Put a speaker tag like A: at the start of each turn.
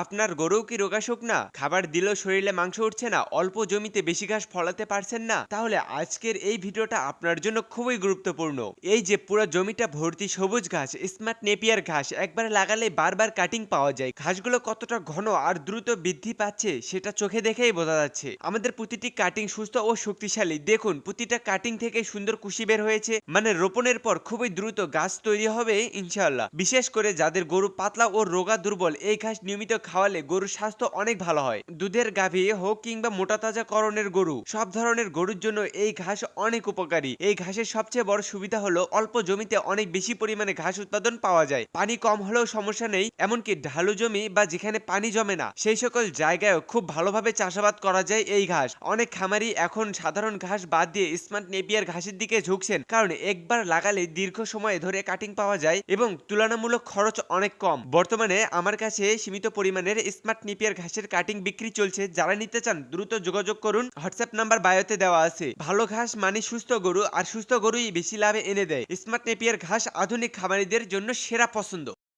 A: আপনার গরু কি রোগাশোক না? খাবার দিলেও শরীরে মাংস উঠছে না? অল্প জমিতে বেশি ঘাস ফলাতে পারছেন না? তাহলে আজকের এই ভিডিওটা আপনার জন্য খুবই গুরুত্বপূর্ণ। এই যে পুরো জমিটা ভর্তি সবুজ ঘাস, স্মার্ট নেপিয়ার ঘাস একবার লাগালে বারবার কাটিং পাওয়া যায়। ঘাসগুলো কতটা ঘন আর দ্রুত বৃদ্ধি পাচ্ছে সেটা চোখে দেখেই বোঝা যাচ্ছে। আমাদের প্রতিটি কাটিং সুস্থ ও শক্তিশালী। দেখুন প্রতিটা কাটিং থেকে সুন্দর কুশি বের হয়েছে, মানে রোপণের পর খুবই দ্রুত গাছ তৈরি হবে ইনশাআল্লাহ। বিশেষ করে যাদের গরু পাতলা ও রোগা দুর্বল, এই ঘাস নিয়মিত খাওয়ালে গরুর স্বাস্থ্য অনেক ভালো হয়। দুধের গাভী হোক কিংবা মোটা তাজা করণের গরু, সব ধরনের গরুর জন্য এই ঘাস অনেক উপকারী। এই ঘাসের সবচেয়ে বড় সুবিধা হলো অল্প জমিতে অনেক বেশি পরিমাণে ঘাস উৎপাদন পাওয়া যায়। পানি কম হলেও সমস্যা নেই, এমনকি ঢালু জমি বা যেখানে পানি জমে না সেই সকল জায়গায়ও খুব ভালোভাবে চাষাবাদ করা যায় এই ঘাস। অনেক খামারি এখন সাধারণ ঘাস বাদ দিয়ে স্মার্ট নেপিয়ার ঘাসের দিকে ঝুঁকছেন, কারণ একবার লাগালে দীর্ঘ সময় ধরে কাটিং পাওয়া যায় এবং তুলনামূলক খরচ অনেক কম। বর্তমানে আমার কাছে সীমিত পরিমাণের স্মার্ট নেপিয়ার ঘাসের কাটিং বিক্রি চলছে। যারা নিতে চান দ্রুত যোগাযোগ করুন, হোয়াটসঅ্যাপ নাম্বার বায়োতে দেওয়া আছে। ভালো ঘাস মানে সুস্থ গরু, আর সুস্থ গরুই বেশি লাভে এনে দেয়। স্মার্ট নেপিয়ার ঘাস আধুনিক খামারিদের জন্য সেরা পছন্দ।